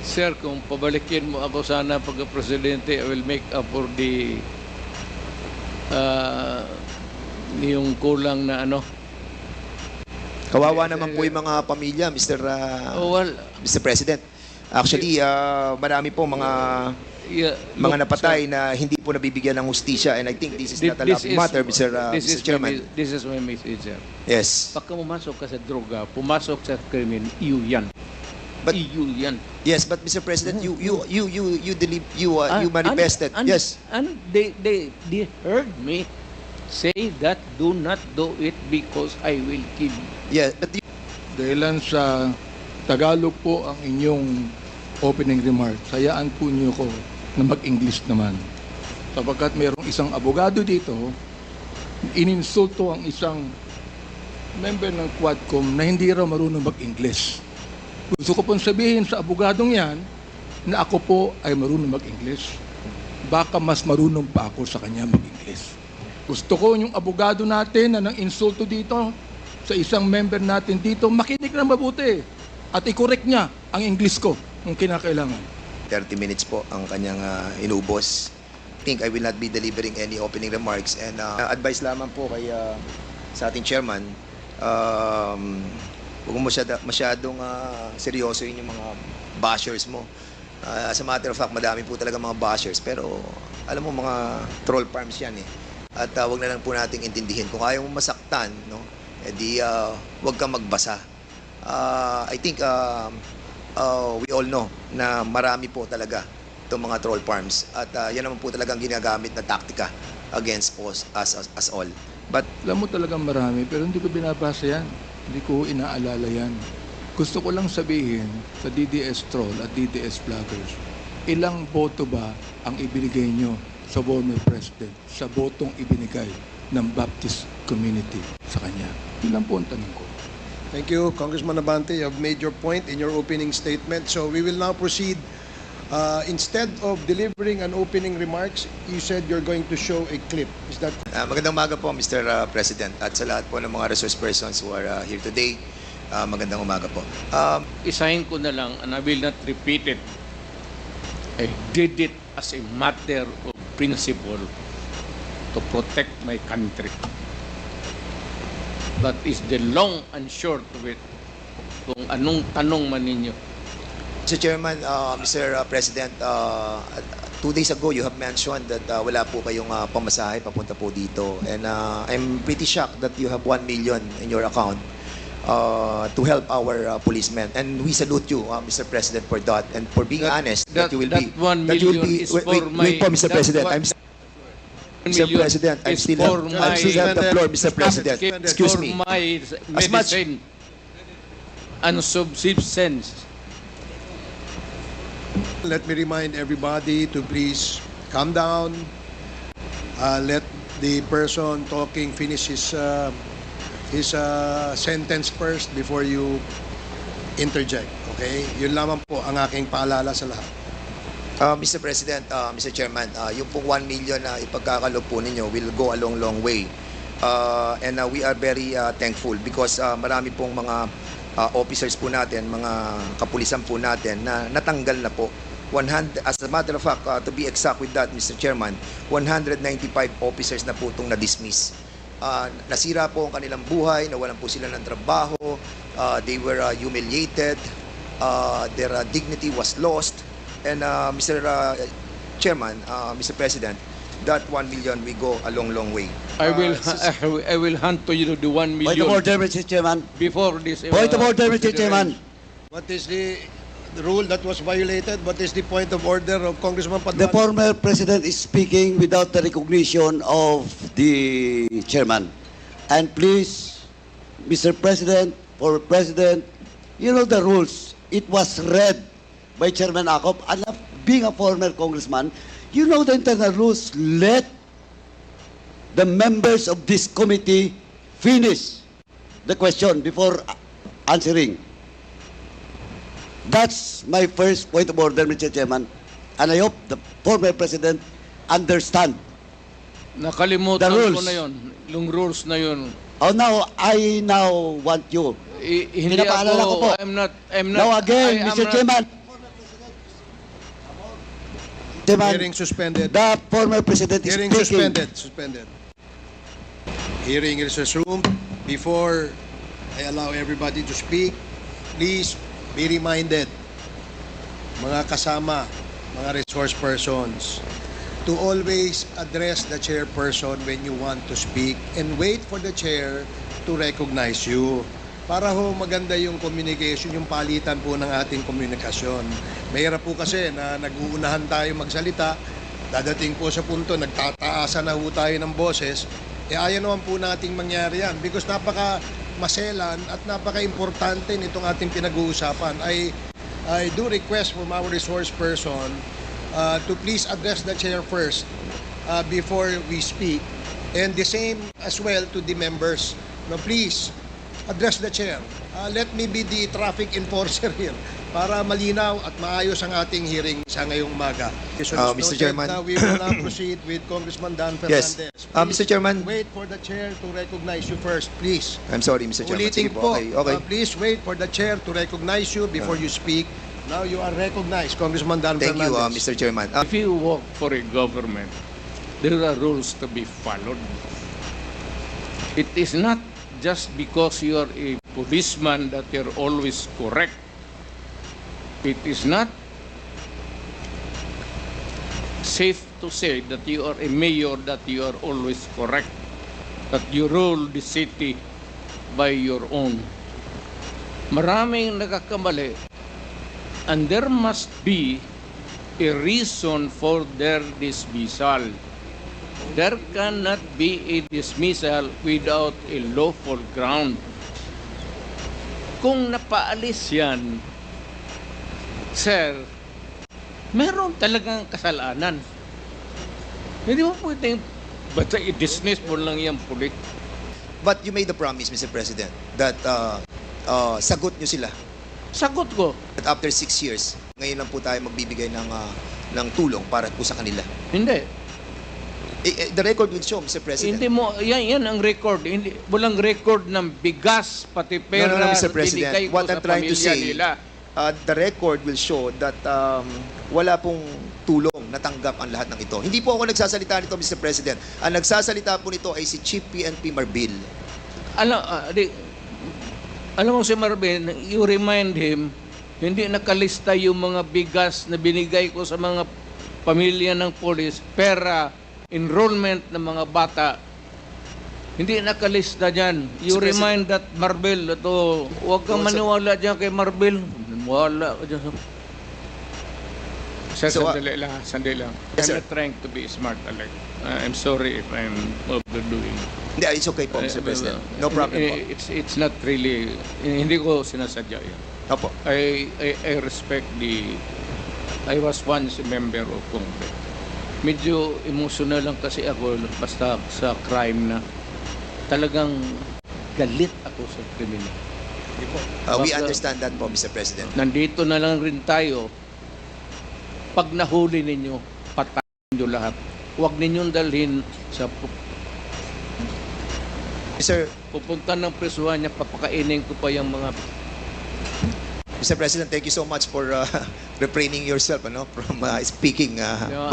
Sir, kung pabalikin mo ako sana pagka-presidente, I will make up for the yung kulang na ano. Kawawa naman po yung mga pamilya, Mr. President. Actually, marami po mga napatay na hindi po nabibigyan ng hustisya, and I think this is not a laughing matter, Mr. Chairman. This is my message, sir. Yes. Pagka pumasok ka sa droga, pumasok sa krimen, iyo yan. But iyo yan. yes, but Mr. President, you manifested. Yes. And they heard me say that do not do it because I will kill you. Yeah, but Dahilan sa Tagalog po ang inyong opening remarks, hayaan po niyo ko na mag-English naman. Sapagkat mayroong isang abogado dito, ininsulto ang isang member ng Quadcom na hindi raw marunong mag-English. Gusto ko pong sabihin sa abogadong yan na ako po ay marunong mag-English. Baka mas marunong pa ako sa kanya mag-English. Gusto ko yung abogado natin na nang insulto dito sa isang member natin dito, makinig na mabuti at i-correct niya ang English ko kung kinakailangan. 30 minutes po ang kanyang inubos. I think I will not be delivering any opening remarks, and advice lamang po kay sa ating chairman, huwag mo masyadong seryoso yun yung mga bashers mo. As a matter of fact, madami po talaga mga bashers, pero alam mo, mga troll farms yan eh. At wag na lang po nating intindihin. Kung ayaw mo masaktan, no, edi wag kang magbasa. I think we all know na marami po talaga itong mga troll farms, at yan naman po talagang ginagamit na taktika against us all. But Alam mo talagang marami, pero hindi ko binabasa yan. Hindi ko inaalala yan. Gusto ko lang sabihin sa DDS troll at DDS vloggers, ilang boto ba ang ibinigay nyo sa former president sa botong ibinigay ng Baptist community sa kanya? Ilan po ang tanong ko. Thank you, Congressman Abante. You have made your point in your opening statement. So we will now proceed. Instead of delivering an opening remarks, you said you're going to show a clip. Is that? magandang umaga po, Mr. President, at sa lahat po ng mga resource persons who are here today. Magandang umaga po. Isahin ko na lang, and I will not repeat it. I did it as a matter of principle to protect my country. That is the long and short of it. Kung anong tanong man ninyo. Mr. Chairman, Mr. President, 2 days ago you have mentioned that wala po kayong pamasahe papunta po dito, and I'm pretty shocked that you have 1 million in your account to help our policemen, and we salute you, Mr. President, for that, and for being honest that you will be. That 1 million is for my. Wait po, Mr. President. Mr. President, I'm still have the floor, Mr. President. Excuse me. For my As much- medicine and subsistence. Let me remind everybody to please calm down. Let the person talking finish his sentence first before you interject. Okay? Yun lamang po ang aking paalala sa lahat. Mr. President, Mr. Chairman, yung pong 1 million na ipagkakalob po ninyo will go a long way. And we are very thankful because marami pong mga officers po natin, mga kapulisan po natin na natanggal na po. As a matter of fact, to be exact with that, Mr. Chairman, 195 officers na po itong na-dismiss. Nasira po ang kanilang buhay, nawalan po sila ng trabaho, they were humiliated, their dignity was lost. And Mr. Chairman, Mr. President, that 1 million we go a long way. I will hand to you the 1 million. Point of order, Mr. Chairman. Before this. Point of order, Mr. Chairman. What is the rule that was violated? What is the point of order of Congressman The Padman? former president is speaking without the recognition of the chairman. And please, Mr. President, former president, you know the rules. It was read by Chairman Acop. And being a former congressman, you know the internal rules. Let the members of this committee finish the question before answering. That's my first point of order, Mr. Chairman. And I hope the former president understand. Nakalimutan The rules. ko na yun. Yung rules na yun. Oh, now, I now want you. Hindi Pinapaalala ko po. I'm not. Now again, I am Mr. not- Chairman, Chairman, Hearing suspended. the former president is Hearing speaking. suspended. Hearing is resumed. Before I allow everybody to speak, please be reminded, mga kasama, mga resource persons, to always address the chairperson when you want to speak and wait for the chair to recognize you. Para ho maganda yung communication, yung palitan po ng ating komunikasyon. Mahirap po kasi na nag-uunahan tayo magsalita, dadating po sa punto, nagtataasan na ho tayo ng boses, ayaw naman po nating mangyari yan because napaka-maselan at napaka-importante nitong ating pinag-uusapan. I do request from our resource person to please address the chair first before we speak, and the same as well to the members. No, please address the chair. Let me be the traffic enforcer here para malinaw at maayos ang ating hearing sa ngayong umaga. Mr. Chairman. We will now proceed with Congressman Dan Yes. Fernandez. Mr. Chairman. Wait for the chair to recognize you first, please. I'm sorry, Mr. Chairman. Ulitin Sige po, Okay. please wait for the chair to recognize you before you speak. Now you are recognized, Congressman Dan Thank you, Fernandez. Mr. Chairman. If you work for a government, there are rules to be followed. It is not just because you are a policeman that you're always correct. It is not safe to say that you are a mayor that you are always correct, that you rule the city by your own. Maraming nagkakamali, and there must be a reason for their dismissal. There cannot be a dismissal without a lawful ground. Kung napaalis yan, sir, meron talagang kasalanan. Hindi mo pwedeng basta i-dismiss mo lang yung pulit. But you made the promise, Mr. President, that sagot nyo sila. Sagot ko, That after 6 years, ngayon lang po tayo magbibigay ng tulong para po sa kanila. hindi. The record will show, Mr. President. Hindi mo, yan ang record. Hindi, walang record ng bigas, pati pera, No, Mr. President. binigay ko What sa I'm trying to pamilya say, nila. the record will show that wala pong tulong natanggap ang lahat ng ito. Hindi po ako nagsasalita nito, Mr. President. Ang nagsasalita po nito ay si Chief PNP Marbil. Alam mo si Marvin, you remind him, hindi nakalista yung mga bigas na binigay ko sa mga pamilya ng polis, pera, enrollment ng mga bata. Hindi nakalista dyan. You Mr. remind that Marbil, ito, huwag kang maniwala dyan kay Marbil. Wala ka dyan. Sandali lang. Yes, sir. I'm not trying to be smart, Alec. I'm sorry if I'm overdoing. Hindi, it's okay po, Mr. President. No problem po. It's not really, hindi ko sinasadya yan. Opo. I respect I was once a member of Congress. Medyo emotional lang kasi ako basta sa crime na talagang galit ako sa kriminal. We Baka- understand that po, Mr. President. Nandito na lang rin tayo. Pag nahuli ninyo, patayin nyo lahat. Huwag ninyong dalhin sa Mr. pupunta ng presuhan niya, papakainin ko pa yung mga Mr. President, thank you so much for refraining yourself from speaking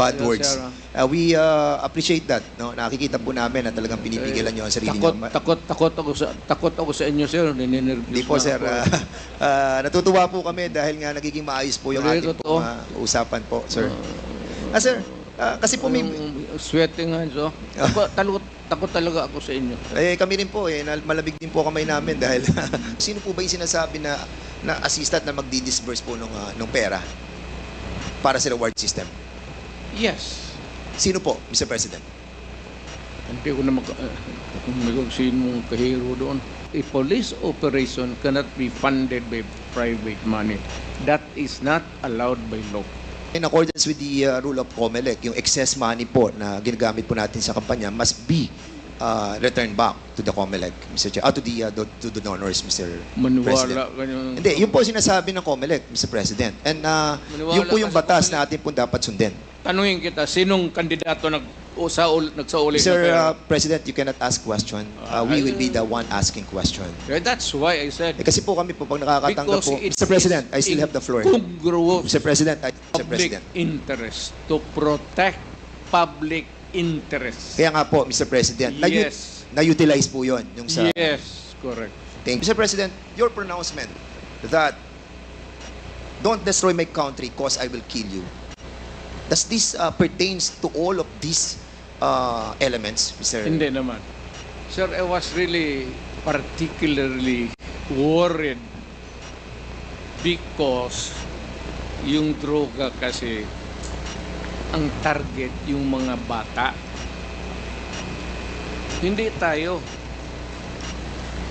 bad yeah, words. sir. We appreciate that. No? Nakikita po namin na talagang pinipigilan nyo ang sarili nyo. takot ako sa inyo, sir. Hindi po, sir. Natutuwa po kami dahil nga nagiging maayos po yung Hindi, ating pong, usapan po, sir. Sir, kasi po may... Sweating hands, oh. Takot talaga ako sa inyo. kami rin po, malamig din po kamay namin dahil sino po ba yung sinasabi na assistant na magdi-disburse po ng pera para sa reward system? Yes. Sino po, Mr. President? Hindi ko na sinong kahiro doon. A police operation cannot be funded by private money. That is not allowed by law. In accordance with the rule of COMELEC, yung excess money po na ginagamit po natin sa kampanya must be returned back to the COMELEC, Mr. Chair, to the donors, Mr. President. Maniwala ka yung... Hindi, yun po sinasabi ng COMELEC, Mr. President. And yun po yung ka sa batas COMELEC. na atin po dapat sundin. Tanungin kita, sinong kandidato nagsauli Mr. na President, you cannot ask question. We will be the one asking question. That's why I said, Kasi po kami po, pag nakakatanggap because po, it Mr. President, I is still have the floor. incongruous Mr. President, Mr. public President. interest to protect public interest. Kaya nga po, Mr. President, Yes. na-utilize po yun. Yung sa, Yes, correct. Thank you. Mr. President, your pronouncement that don't destroy my country cause I will kill you. Does this pertains to all of these elements, Mr. Hindi naman. Sir, I was really particularly worried because yung droga kasi ang target yung mga bata. Hindi tayo.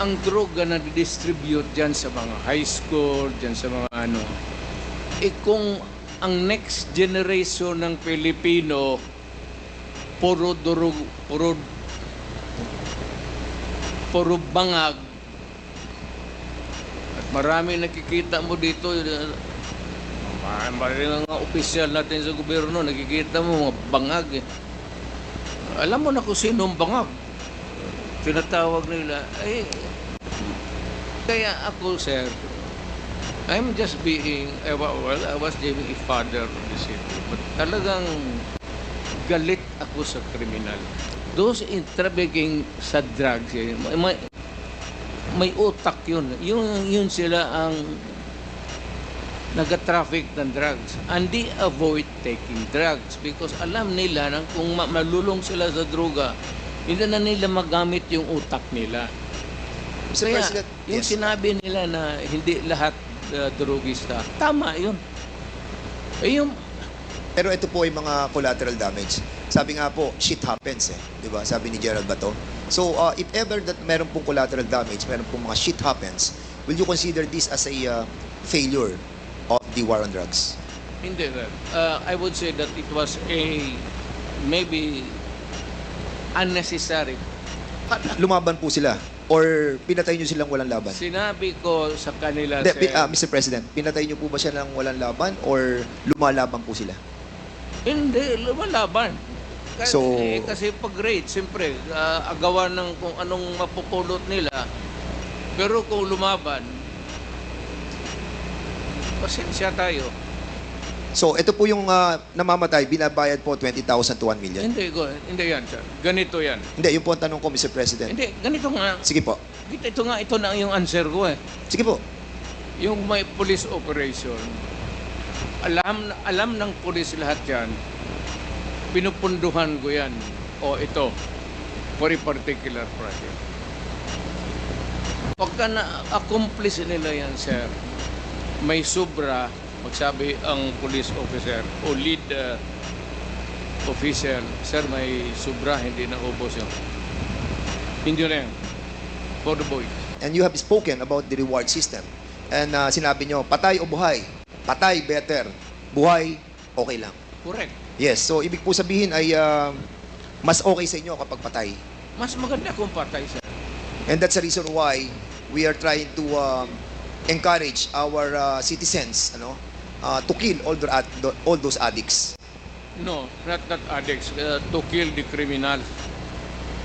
Ang droga na distribute dyan sa mga high school, dyan sa mga ano, kung ang next generation ng Pilipino puro bangag at marami nakikita mo dito, marami mga opisyal natin sa gobyerno, nakikita mo mga bangag eh. Alam mo na kung sino ang bangag, tinatawag nila kaya ako, sir, I'm just being, I was being a father of the city. But talagang galit ako sa kriminal. Those in trafficking sa drugs, may utak yun. Yun sila ang nag-traffic ng drugs. And they avoid taking drugs because alam nila na kung malulong sila sa droga, hindi na nila magamit yung utak nila. Mr. Kaya, President, yung yes. sinabi nila na hindi lahat drogista, tama yun. Yung Pero ito po ay mga collateral damage. Sabi nga po, shit happens eh. Di ba? Sabi ni Gerald Bato. So, if ever that meron pong collateral damage, meron pong mga shit happens, will you consider this as a failure of the war on drugs? hindi, I would say that it was maybe unnecessary. Lumaban po sila? Or pinatay nyo silang walang laban? Sinabi ko sa kanila, Hindi, sir, Mr. President, pinatay nyo po ba siya ng walang laban or lumalaban po sila? hindi, lumalaban. Kasi, So- kasi pag raid, siyempre, agawan ng kung anong mapupulot nila. Pero kung lumaban, pasensya tayo. So, ito po yung namamatay, binabayad po 20,000 to 1 million. Hindi yan, sir. Ganito yan. Hindi, yung po ang tanong ko, Mr. President. Hindi, ganito nga. Sige po. Ito na yung answer ko eh. Sige po. Yung may police operation, alam ng police lahat yan, pinupunduhan ko yan. O ito, for a particular project. Pagka na-accomplish nila yan, sir, may sobra, magsabi ang police officer o lead official, sir, may sobra, hindi na ubos yun. Hindi na yan. For the boys. And you have spoken about the reward system. And sinabi nyo, patay o buhay? Patay, better. Buhay, okay lang. Correct. Yes, so ibig po sabihin ay mas okay sa inyo kapag patay. Mas maganda kung patay, sir. And that's the reason why we are trying to encourage our citizens to kill all those addicts. No, not addicts. To kill the criminals.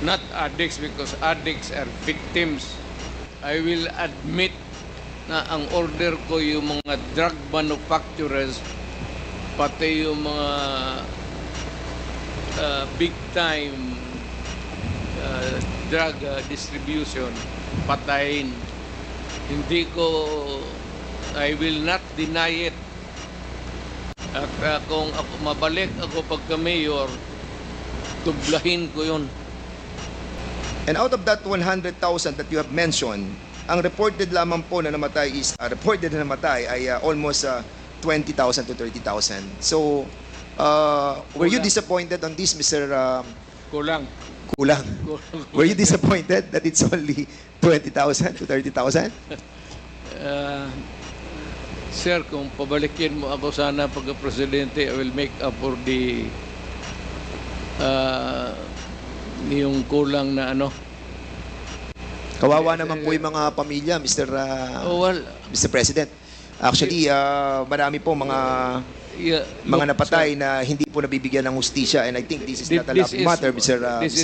Not addicts because addicts are victims. I will admit na ang order ko yung mga drug manufacturers, pati yung mga big time drug distribution, patayin. Hindi ko, I will not deny it. At kung ako mabalik ako pagka-mayor, tublahin ko yun. And out of that 100,000 that you have mentioned, ang reported lamang po na namatay is ay almost 20,000 to 30,000. So, were you Kulang. disappointed on this, Mr. Kulang. Kulang? Were you disappointed that it's only 20,000 to 30,000? Sir, kung pabalikin mo ako sana pagka-presidente, I will make up for the yung kulang na ano. Kawawa naman po yung mga pamilya, Mr. Well, Mr. President. Actually, marami po mga mga napatay na hindi po nabibigyan ng hustisya, and I think this is not a laughing matter, Mr.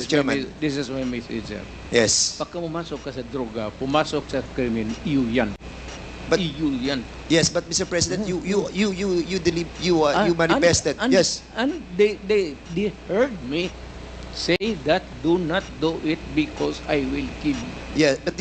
Chairman. This is my message, sir. Yes. Pagka pumasok ka sa droga, pumasok sa krimen, iyo yan. But- iyo yan. Yes, but Mr. President, you manifested. And Yes. And they heard me say that do not do it because I will kill you. Yeah, but